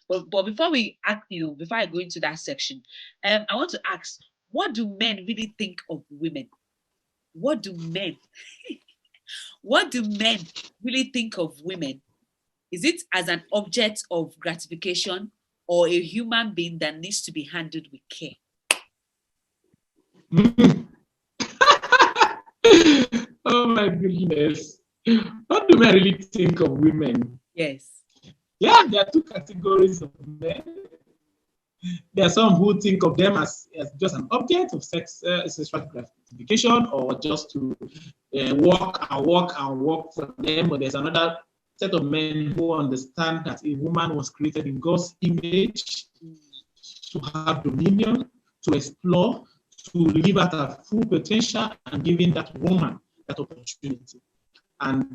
But before we ask, before I go into that section, I want to ask, what do men really think of women? What do men what do men really think of women? Is it as an object of gratification or a human being that needs to be handled with care? Oh my goodness. What do men really think of women? Yes. Yeah, there are two categories of men. There are some who think of them as just an object of sexual gratification, or just to walk for them. But there's another set of men who understand that a woman was created in God's image to have dominion, to explore, to live at her full potential, and giving that woman that opportunity. And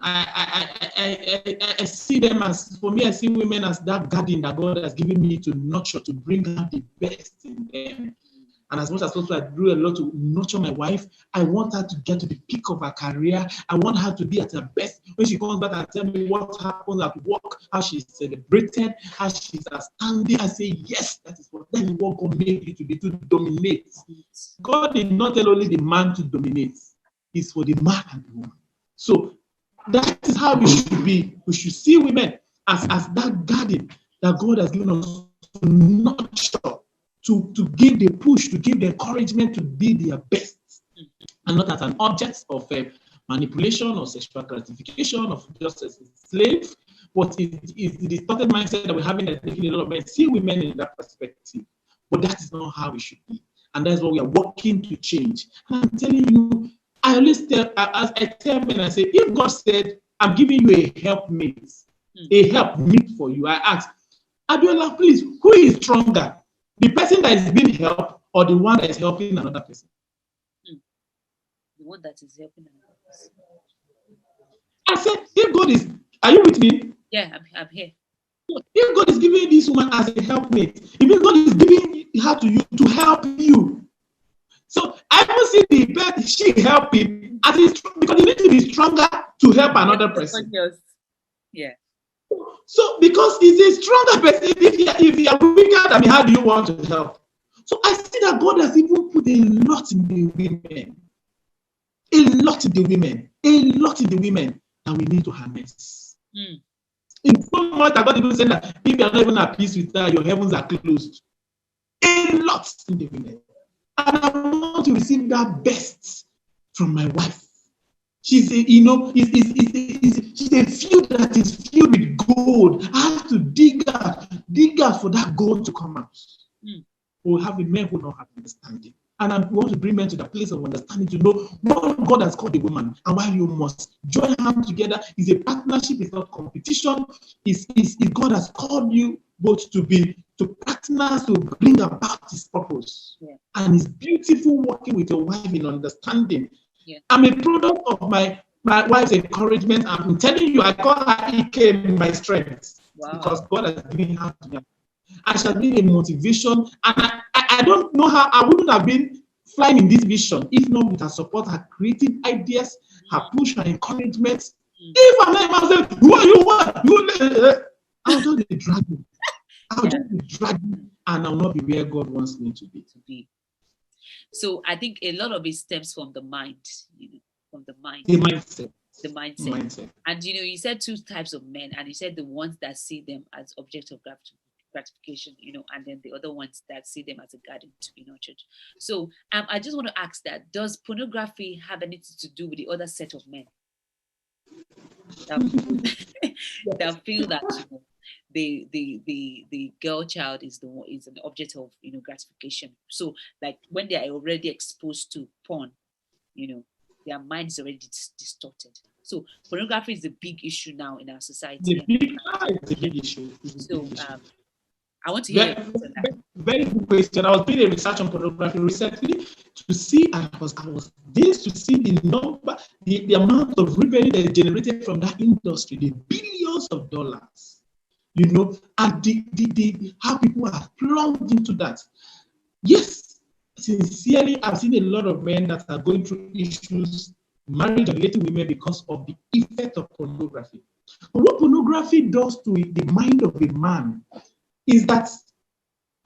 I see them as, for me, I see women as that garden that God has given me to nurture, to bring out the best in them. And as much as also I do a lot to nurture my wife, I want her to get to the peak of her career. I want her to be at her best. When she comes back and tell me what happens at work, how she's celebrated, how she's outstanding, I say, yes, that is what God made you to be, to dominate. God did not tell only the man to dominate. It's for the man and the woman. So that is how we should be. We should see women as that garden that God has given us to nurture, to give the push, to give the encouragement to be their best, and not as an object of manipulation or sexual gratification, of just as a slave. But it is the distorted mindset that we're having, that making a lot of men see women in that perspective. But that is not how we should be. And that's what we are working to change. And I'm telling you, I always tell, as I tell men, I say, if God said, I'm giving you a helpmate, a helpmeet for you, I ask, Abiola, please, who is stronger? The person that is being helped, or the one that is helping another person? The one that is helping another person. I said, if God is, are you with me? Yeah, I'm here. If God is giving this woman as a helpmate, it means God is giving her to you to help you. So I don't see the best she helping as because you need to be stronger to help another person. Yeah. So because it's a stronger person, if you are weaker, I mean, how do you want to help? So I see that God has even put a lot in the women. A lot in the women that we need to harness. It's so much that God even said that if you are not even at peace with her, your heavens are closed. A lot in the women. And I want to receive that best from my wife. She's a, she's a field that is filled with gold. I have to dig out for that gold to come out. We'll have men who don't have understanding. And I want to bring men to the place of understanding, to know what God has called a woman and why you must join hands together. It's a partnership, it's not competition. It's God has called you both to partners to bring about his purpose. Yeah. And it's beautiful working with your wife in understanding. Yeah. I'm a product of my wife's encouragement. I'm telling you, I call her Ike, my strength. Wow. Because God has given her to me. And she has been a motivation. And I don't know how I wouldn't have been flying in this vision if not with her support, her creative ideas, her push, her encouragement. If I'm not saying, who are you? What? I'll just be dragging. And I'll not be where God wants me to be. So I think a lot of it stems from the mind, from the mind. The mindset. And you said two types of men, and you said the ones that see them as objects of gratification, and then the other ones that see them as a garden to be nurtured. So I just want to ask that, does pornography have anything to do with the other set of men that feel that the girl child is an object of gratification? So like when they are already exposed to porn, their mind is already distorted. So pornography is a big issue now in our society. It's a big issue. So I want to hear very good question. I was doing a research on pornography recently to see, and I was to see the number, the amount of revenue that is generated from that industry, the billions of dollars, and the how people are plugged into that. Yes, sincerely, I've seen a lot of men that are going through issues, married and related women, because of the effect of pornography. But what pornography does to the mind of a man is that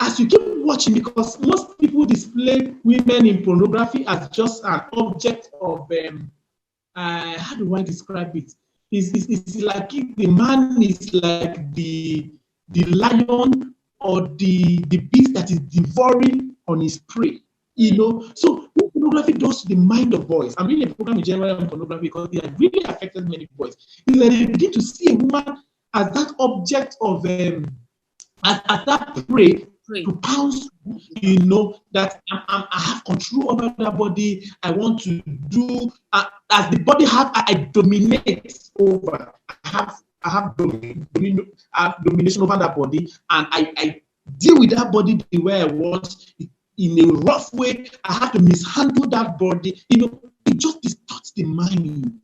as you keep watching, because most people display women in pornography as just an object of how do I describe it? It's like if the man is like the lion or the beast that is devouring on his prey. You know, so what pornography does to the mind of boys, I'm reading a program in general on pornography because it has really affected many boys, is that they begin to see a woman as that object of as that prey to pounce, you know, that I have control over that body. I want to do as the body have, I dominate over. I have domination over that body, and I deal with that body the way I want, in a rough way. I have to mishandle that body. You know, it just distorts the mind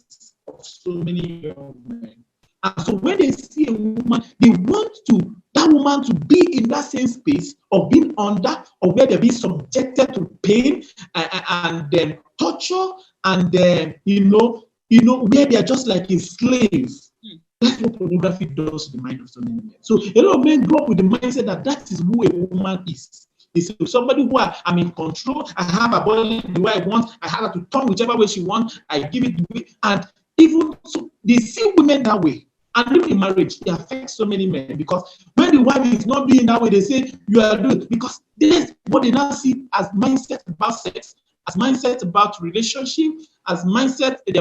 of so many young men. And so when they see a woman, they want that woman to be in that same space of being under, or where they're being subjected to pain and then torture, and where they're just like a slave. That's what pornography does to the mind of so many men. So a lot of men grow up with the mindset that that is who a woman is. It's somebody who I'm in control. I have a body the way I want. I have her to turn whichever way she wants. I give it the way. And even so, they see women that way. And even in marriage, it affects so many men, because when the wife is not being that way, they say you are doing, because this is what they now see as mindset about sex, as mindset about relationship, as their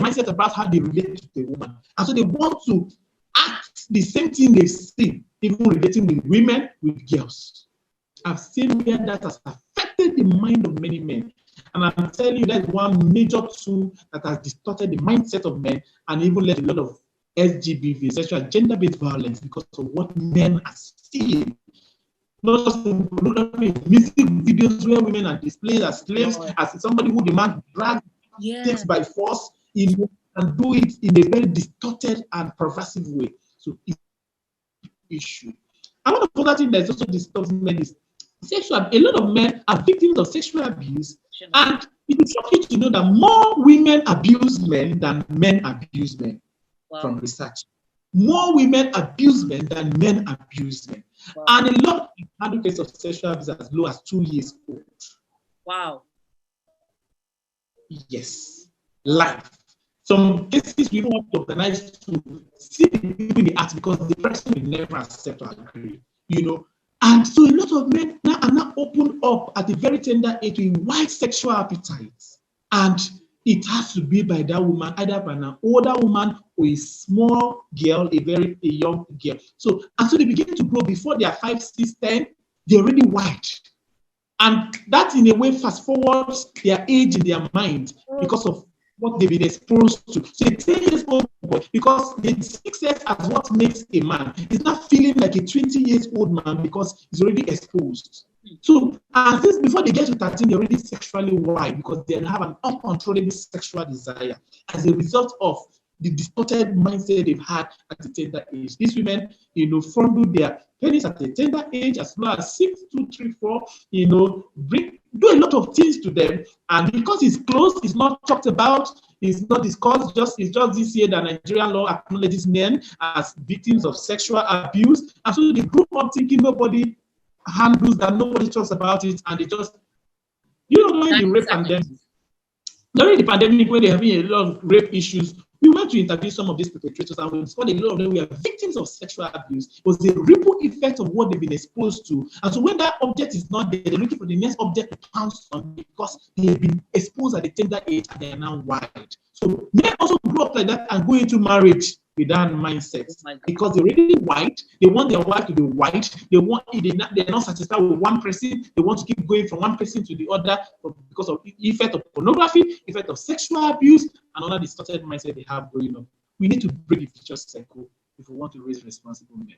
mindset about how they relate to the woman. And so they want to act the same thing they see, even relating with women, with girls. I've seen where that has affected the mind of many men. And I'm telling you, that's one major tool that has distorted the mindset of men and even led a lot of SGBV, sexual gender-based violence, because of what men are seeing. Not just in pornography, music videos where women are displayed as slaves, as somebody who demands drag, takes by force, and do it in a very distorted and pervasive way. So it's an issue. Another other thing that also disturbs men is sexual. A lot of men are victims of sexual abuse, and it is shocking to know that more women abuse men than men abuse men. From research, more women abuse men than men abuse men. And a lot of advocates of sexual abuse as low as 2 years old. Wow. Yes. Life. Some cases we don't want to organize to see the people in the act, because the person will never accept or agree. You know. And so a lot of men now are not opened up at a very tender age to a wide sexual appetite. And it has to be by that woman, either by an older woman or a small girl, a young girl. So they begin to grow before they are 5, 6, 10, they're already white. And that in a way fast forwards their age in their mind because of what they've been exposed to. So a 10 years old boy, because they see sex as what makes a man, is not feeling like a 20 years old man because he's already exposed. So as this, before they get to 13, they're already sexually wild because they have an uncontrollable sexual desire as a result of the distorted mindset they've had at a tender age. These women, fondle their penis at a tender age, as low as 6, 2, 3, 4, do a lot of things to them. And because it's closed, it's not talked about, it's not discussed, it's just this year that Nigerian law acknowledges men as victims of sexual abuse. And so they grew up thinking nobody handles that, nobody talks about it, and they just, during the rape pandemic, when they're having a lot of rape issues, we went to interview some of these perpetrators, and we discovered a lot of them were victims of sexual abuse. It was the ripple effect of what they've been exposed to. And so when that object is not there, they're looking for the next object to pounce on because they've been exposed at a tender age and they're now wild. So men also grow up like that and go into marriage with that mindset because they're already white. They want their wife to be white. They're not satisfied with one person. They want to keep going from one person to the other because of the effect of pornography, effect of sexual abuse, and other distorted mindset they have going on. We need to break the vicious cycle if we want to raise responsible men.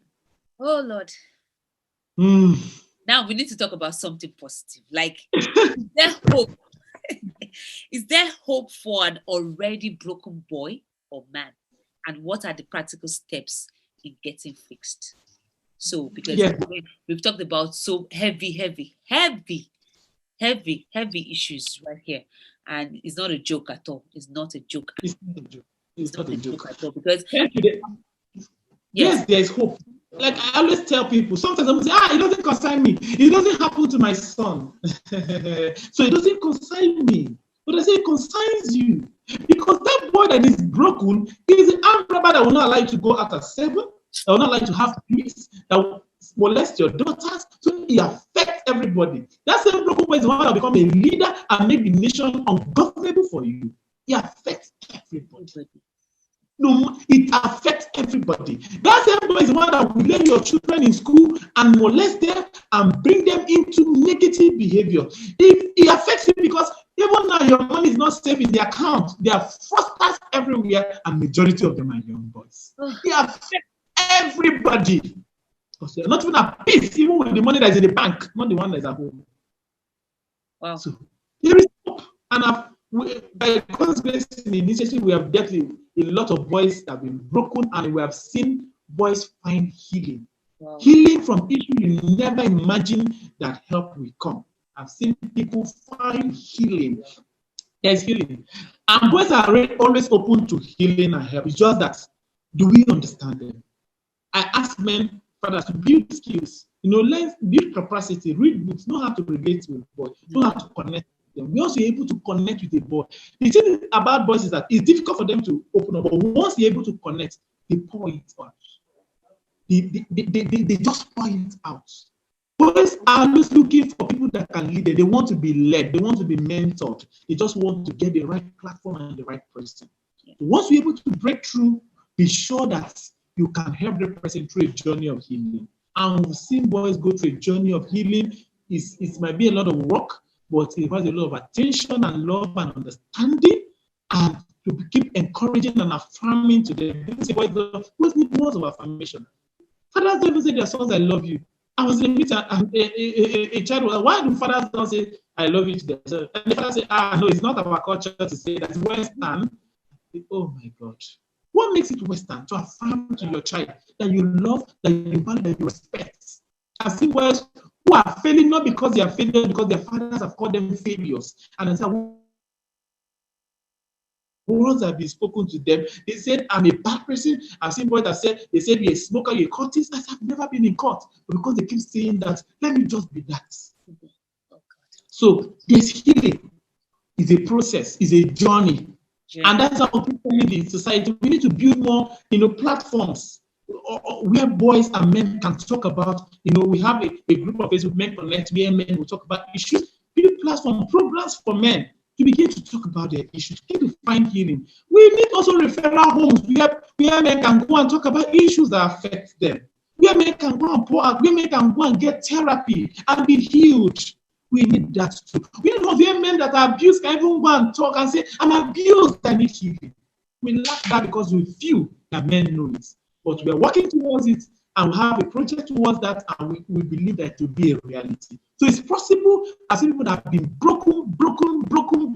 Oh Lord. Now we need to talk about something positive. Like, is there hope? Is there hope for an already broken boy or man? And what are the practical steps in getting fixed? So, because we've talked about so heavy issues right here. And it's not a joke at all. It's not a joke. It's not a joke at all. Because Yes. Yes, there is hope. Like I always tell people, sometimes I'm say, it doesn't concern me. It doesn't happen to my son. So it doesn't concern me. But I say it concerns you. Because that boy that is broken is an armed robber that will not allow you to go out at 7, that will not allow you to have peace, that will molest your daughters. So it affects everybody. That same broken boy is the one that will become a leader and make the nation ungovernable for you. It affects everybody. No, it affects everybody. That same boy is the one that will let your children in school and molest them and bring them into negative behavior. It affects you because even now your money is not safe in the account. There are fraudsters everywhere, and majority of them are young boys. It affects everybody because they're not even at peace, even with the money that is in the bank, not the one that is at home. Wow. So there is hope, and by God's grace, in the initiative, we have dealt with a lot of boys that have been broken, and we have seen boys find healing. Wow. Healing from issues you never imagined that help will come. I've seen people find healing. There's healing. And boys are always open to healing and help. It's just that, do we understand them? I ask men, fathers, to build skills. Learn, build capacity, read books, know how to relate with boys, know how to connect. We're also able to connect with a boy. The thing about boys is that it's difficult for them to open up, but once they're able to connect, they pour it out. They just pour it out. Boys are always looking for people that can lead them. They want to be led. They want to be mentored. They just want to get the right platform and the right person. So once you're able to break through, be sure that you can help the person through a journey of healing. And we've seen boys go through a journey of healing. It might be a lot of work, but it has a lot of attention and love and understanding, and to keep encouraging and affirming to them. Boys need words of affirmation. Fathers don't even say to their sons, I love you. I was in a meeting, a child was, why do fathers don't say, I love you to their son? And the father say, no, it's not our culture to say that. It's Western. Oh my God. What makes it Western? To affirm to your child that you love, that you value, that you respect. I've seen boys who are failing not because they are failing, because their fathers have called them failures. And I said, words have been spoken to them. They said, I'm a bad person. I've seen boys that said, they said, you're a smoker, you're a cultist. I said, I've never been in court. But because they keep saying that, let me just be that. So there's healing. It's a process, it's a journey. Yeah. And that's how people live in society. We need to build more, platforms where boys and men can talk about, we have a group of Facebook Men Connect, where men will talk about issues, build platform programs for men to begin to talk about their issues, to find healing. We need also referral homes where men can go and talk about issues that affect them, where men can go and pour out, where men can go and get therapy and be healed. We need that too. We need to hear men that are abused can even go and talk and say, I'm abused, I need healing. We lack that because we feel that men know it. But we are working towards it, and we have a project towards that, and we believe that it will be a reality. So it's possible, as people that have been broken,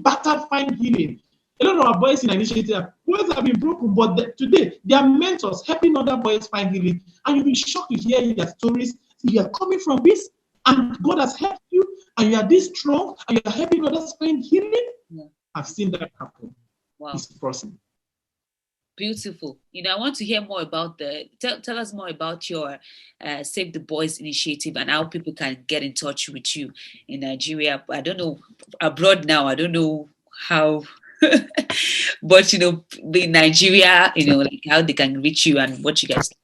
battered, find healing. A lot of our boys in our initiative, boys have been broken, but today they are mentors helping other boys find healing. And you'll be shocked to hear their stories. You are coming from this, and God has helped you, and you are this strong, and you are helping others find healing. Yeah. I've seen that happen. Wow. It's possible. Beautiful. I want to hear more about tell us more about your Save the Boys initiative and how people can get in touch with you in Nigeria. I don't know, abroad now, I don't know how, but in Nigeria, like how they can reach you and what you guys do.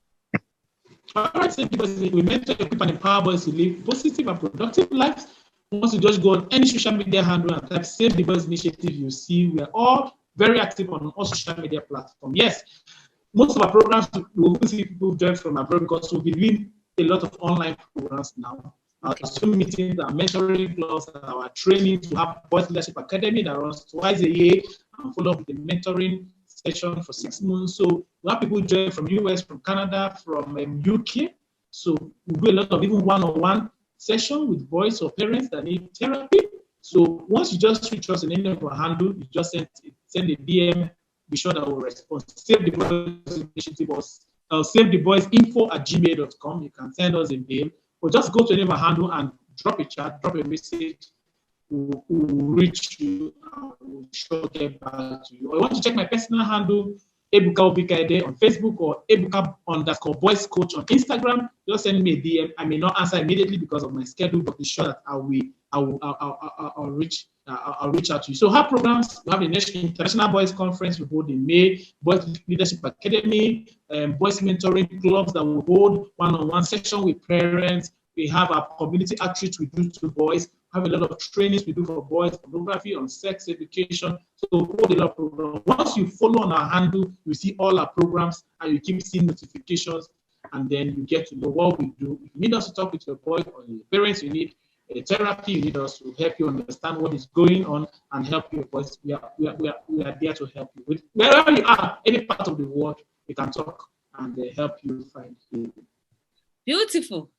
All right, so we mentor, equip, and empower boys to live positive and productive lives. Once you just go on any social media handle and type Save the Boys initiative, you see we are all very active on all social media platforms. Yes, most of our programs, we will see people join from abroad because we'll be doing a lot of online programs now. Our Zoom meetings, our mentoring plus our training to have Boys Leadership Academy that runs twice a year and follow up with the mentoring session for 6 months. So we have people join from US, from Canada, from UK. So we do a lot of even one-on-one session with boys or parents that need therapy. So once you just reach us in any of our handle, you just send a DM, be sure that we'll respond. Save the Boys initiative or savetheboysinfo@gmail.com. You can send us a mail or just go to any of our handle and drop a chat, drop a message. We'll reach you and we'll sure get back to you. Or you want to check my personal handle, Ebuka Ede on Facebook or Ebuka_boys coach on Instagram. Just send me a DM. I may not answer immediately because of my schedule, but be sure that I'll reach out to you. So, have programs. We have the next International Boys Conference we hold in May, Boys Leadership Academy, Boys Mentoring Clubs that we hold one-on-one section with parents. We have our community outreach we do to boys. Have a lot of trainings we do for boys, pornography, on sex education. So hold a lot of programs. Once you follow on our handle, you see all our programs and you keep seeing notifications, and then you get to know what we do. If you need us to talk with your boy or your parents, you need a therapy, you need us to help you understand what is going on and help your boys. We are there to help you. Wherever you are, any part of the world, we can talk and help you find healing. Beautiful.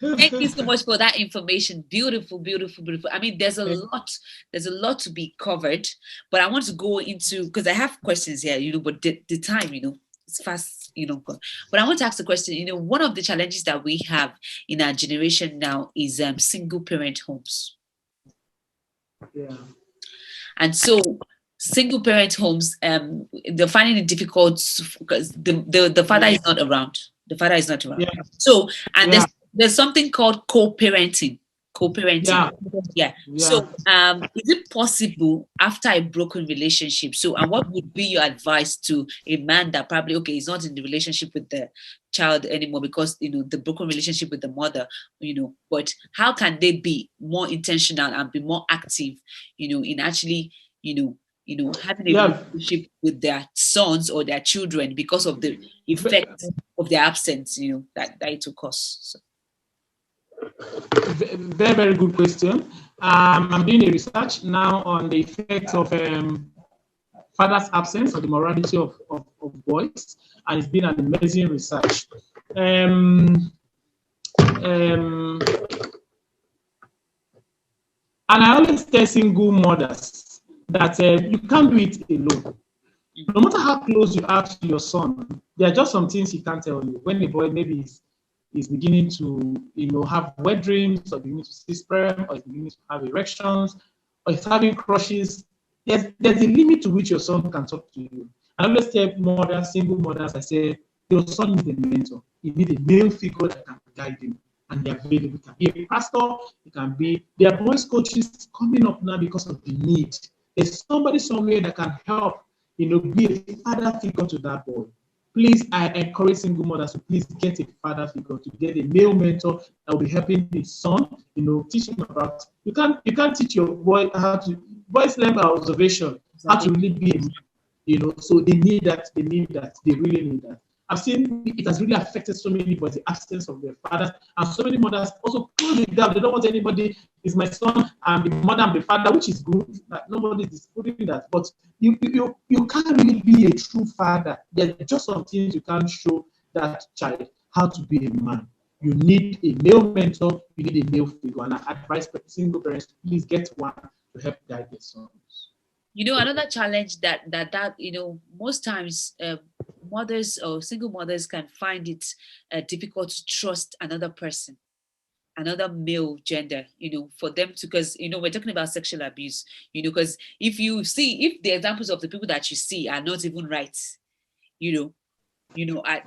Thank you so much for that information. Beautiful, beautiful, beautiful. I mean, there's a lot to be covered, but I want to go into, because I have questions here, but the time, it's fast, but I want to ask the question, one of the challenges that we have in our generation now is single parent homes. Yeah. And so single parent homes, they're finding it difficult because the father is not around. The father is not around. Yeah. So, and there's something called co-parenting. Yeah. So, is it possible after a broken relationship? So, and what would be your advice to a man that probably, is not in the relationship with the child anymore because, the broken relationship with the mother, but how can they be more intentional and be more active, in actually, having a relationship with their sons or their children because of the effect of their absence, that it will cause. So. Very, very good question. I'm doing a research now on the effects of father's absence or the morality of boys, and it's been an amazing research. And I always tell single mothers that you can't do it alone. No matter how close you are to your son, there are just some things he can't tell you. When the boy maybe is beginning to, have wet dreams, or beginning to see sperm, or is beginning to have erections, or is having crushes, there's a limit to which your son can talk to you. I always tell single mothers, I say, your son needs a mentor. You need a male figure that can guide him. And they're available. It can be a pastor, it can be, there are boys coaches coming up now because of the need. There's somebody somewhere that can help, be a father figure to that boy. Please, I encourage single mothers to please get a father figure, to get a male mentor that will be helping his son, teach him about. You can't teach your boy how to, boys learn by observation, how to really be a man, so they need that, they really need that. I've seen it has really affected so many boys, the absence of their fathers, and so many mothers also close it down. They don't want anybody, is my son, and the mother and the father, which is good, that nobody is disputing that. But you can't really be a true father. There's just some things you can't show that child how to be a man. You need a male mentor, you need a male figure, and I advise single parents, please get one to help guide their sons. Another challenge that most times mothers or single mothers can find it difficult to trust another person, another male gender, for them to, because, we're talking about sexual abuse, because if the examples of the people that you see are not even right, you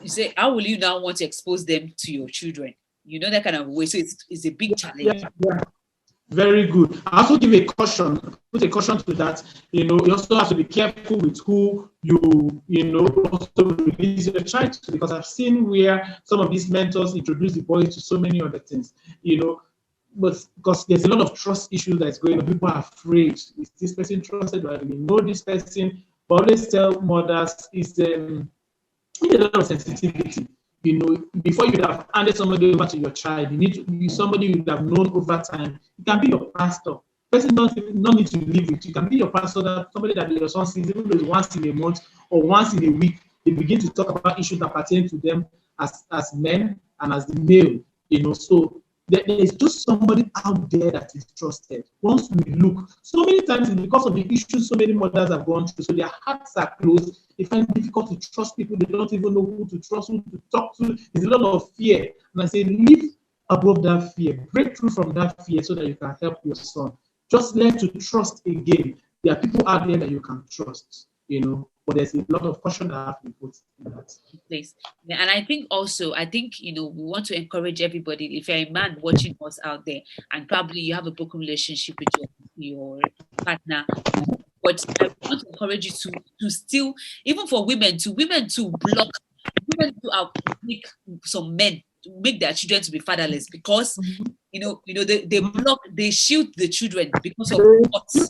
say, how will you now want to expose them to your children? That kind of way. So it's a big challenge. Yeah. Very good. I also give put a caution to that. You also have to be careful with who you also release your child to, because I've seen where some of these mentors introduce the boy to so many other things, but because there's a lot of trust issues that's going on. People are afraid. Is this person trusted? Do I really know this person? But I always tell mothers, it's a lot of sensitivity. Before you have handed somebody over to your child, you need to be somebody you have known over time. It can be your pastor. Person don't need to live with you. It can be your pastor, somebody that your son sees, even though it's once in a month or once in a week. They begin to talk about issues that pertain to them as men and as the male. So there is just somebody out there that is trusted. Once we look, so many times it's because of the issues so many mothers have gone through, so their hearts are closed. They find it difficult to trust people. They don't even know who to trust, who to talk to. There's a lot of fear. And I say, live above that fear. Break through from that fear so that you can help your son. Just learn to trust again. There are people out there that you can trust. but there's a lot of caution that have to be put in that place. Yeah, and I think also, we want to encourage everybody. If you're a man watching us out there, and probably you have a broken relationship with your partner, but I want to encourage you to still, even for women to block women to make some men to make their children to be fatherless, because they shield the children because of hurts,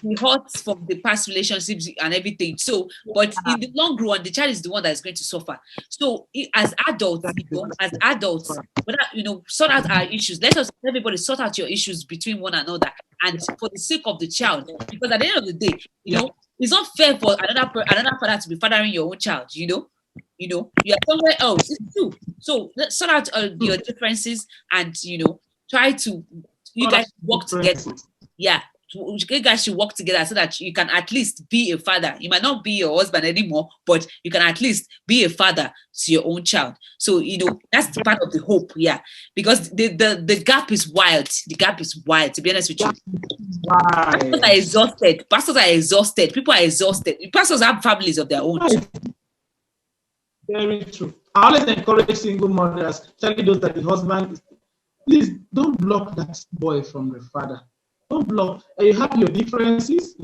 the hurts from the past relationships and everything. So, but in the long run, the child is the one that is going to suffer. So, as adults, sort out our issues. Let everybody sort out your issues between one another, and for the sake of the child, because at the end of the day, it's not fair for another father to be fathering your own child. You are somewhere else. It's true. So let's sort out your differences, and try to you guys work together. Yeah, you guys should work together so that you can at least be a father. You might not be your husband anymore, but you can at least be a father to your own child. So that's the part of the hope. Yeah, because the gap is wild. The gap is wild. To be honest with you, pastors are exhausted. Pastors are exhausted. People are exhausted. Pastors have families of their own. Very true. I always encourage single mothers, especially those that the husband, please don't block that boy from the father. Don't block. You have your differences,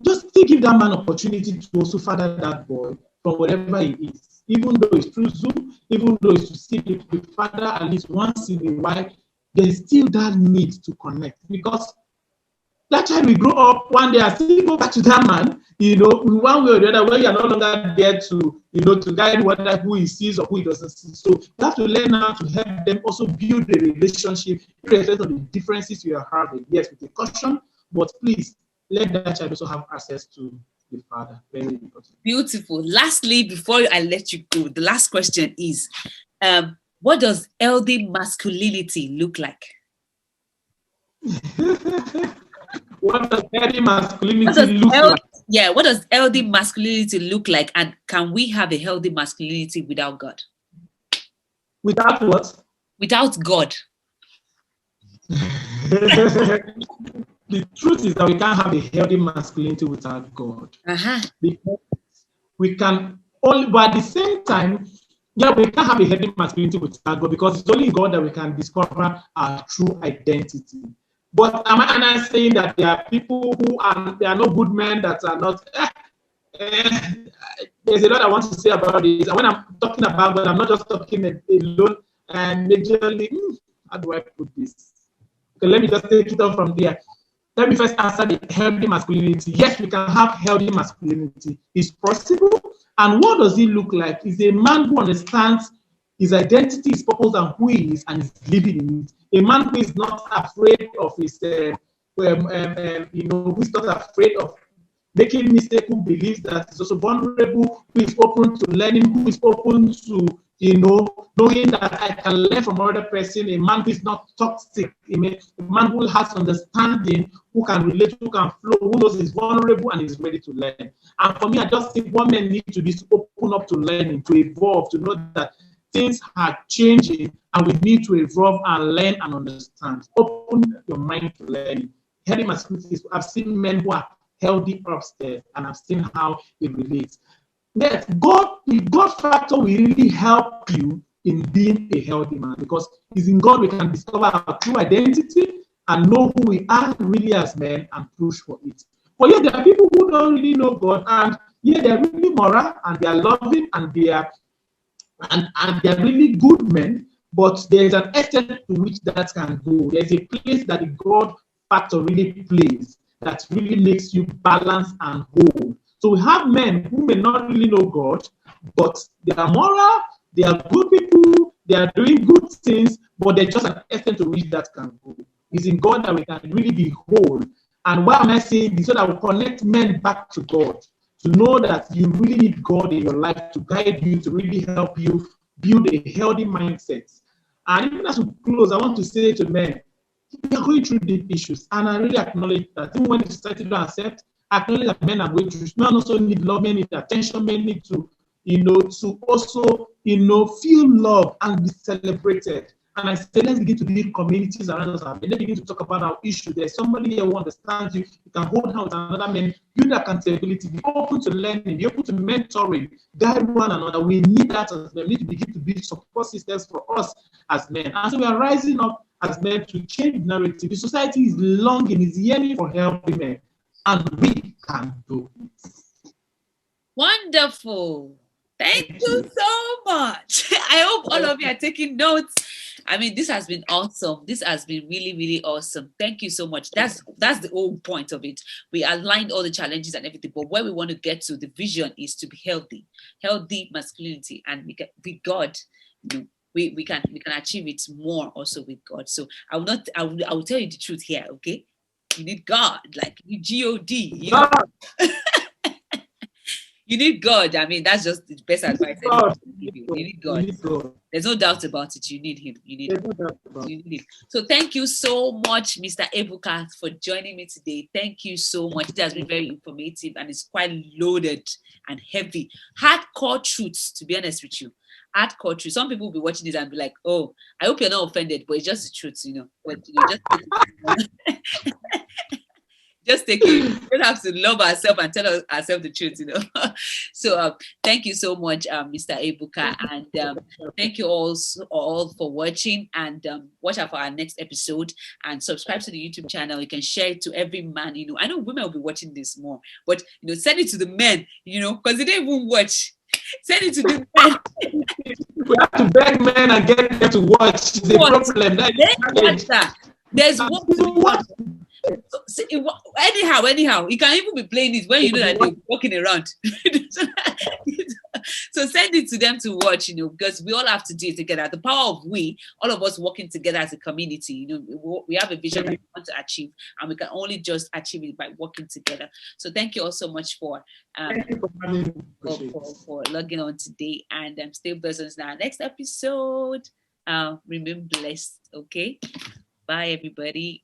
just give that man opportunity to also father that boy from whatever he is. Even though it's through Zoom, even though it's to see the father at least once in a while, there's still that need to connect, because that child will grow up one day and still go back to that man, in one way or the other, where you are no longer there to, to guide who he sees or who he doesn't see. So you have to learn how to help them also build a relationship, irrespective of the differences you are having. Yes, with a caution, but please let that child also have access to the father. Very important. Beautiful. Lastly, before I let you go, the last question is, what does healthy masculinity look like? What does healthy masculinity look like? Yeah, what does healthy masculinity look like? And can we have a healthy masculinity without God? Without what? Without God. The truth is that we can't have a healthy masculinity without God. Because we can only, but at the same time, we can't have a healthy masculinity without God, because it's only God that we can discover our true identity. But am I saying that there are people there are no good men that are not? There's a lot I want to say about this. And when I'm talking about God, I'm not just talking alone and majorly. How do I put this? Okay, let me just take it off from there. Let me first answer the healthy masculinity. Yes, we can have healthy masculinity. It's possible. And what does it look like? Is a man who understands his identity, his purpose, and who he is, and is living in it. A man who is not afraid of his, who is not afraid of making mistakes, who believes that he's also vulnerable, who is open to learning, who is open to, knowing that I can learn from another person. A man who is not toxic, a man who has understanding, who can relate, who can flow, who knows he's vulnerable and is ready to learn. And for me, I just think what men need to do is to open up to learning, to evolve, to know that things are changing and we need to evolve and learn and understand. Open your mind to learning. Healthy masculinity, I've seen men who are healthy upstairs, and I've seen how it relates. Yes, the God factor will really help you in being a healthy man, because it's in God we can discover our true identity and know who we are really as men and push for it. But yeah, there are people who don't really know God, and they're really moral and they are loving and they are they're really good men, but there's an extent to which that can go. There's a place that the God factor really plays that really makes you balanced and whole. So we have men who may not really know God, but they are moral, they are good people, they are doing good things, but there's just an extent to which that can go. It's in God that we can really be whole. And why am I saying this? So that we connect men back to God, to know that you really need God in your life to guide you, to really help you build a healthy mindset. And even as we close, I want to say to men, we are going through deep issues, and I really acknowledge that. Even when the society don't accept, I acknowledge that men are going through. Men also need love, men need attention, men need to, to also, feel love and be celebrated. And I say, let's begin to build communities around us. And let's begin to talk about our issue. There's somebody here who understands you. You can hold hands with another man. Build accountability. Be open to learning. Be open to mentoring. Guide one another. We need that as men. We need to begin to build support systems for us as men. And so we are rising up as men to change narrative. The society is longing, is yearning for helping men. And we can do it. Wonderful. Thank you so much. I hope all of you are taking notes. I mean, this has been awesome. This has been really, really awesome. Thank you so much. That's the whole point of it. We outlined all the challenges and everything, but where we want to get to, the vision is to be healthy masculinity, and we can, with God, you know, we can achieve it more also with God. So I will tell you the truth here, okay? You need God, like you God. You know? You need God. I mean, that's just the best advice. You need God. There's no doubt about it. You need him. You need him. So thank you so much, Mr. Ebuka, for joining me today. Thank you so much. It has been very informative and it's quite loaded and heavy. Hardcore truths, to be honest with you. Hardcore truth. Some people will be watching this and be like, oh, I hope you're not offended, but it's just the truth, you know. But you know, just take it. We don't have to love ourselves and tell ourselves the truth, you know. So thank you so much, Mr. Ebuka, and thank you all for watching, and watch out for our next episode and subscribe to the YouTube channel. You can share it to every man, you know. I know women will be watching this more, but you know, send it to the men, you know, because they don't even watch. Send it to the men. We have to beg men and get them to watch. The problem that there's work to be done. So, anyhow, you can even be playing it when you know that they're walking around. So send it to them to watch, you know, because we all have to do it together. The power of all of us working together as a community, you know, we have a vision that we want to achieve, and we can only just achieve it by working together. So thank you all so much for logging on today, and stay blessed in our next episode. Remain blessed. Okay, bye everybody.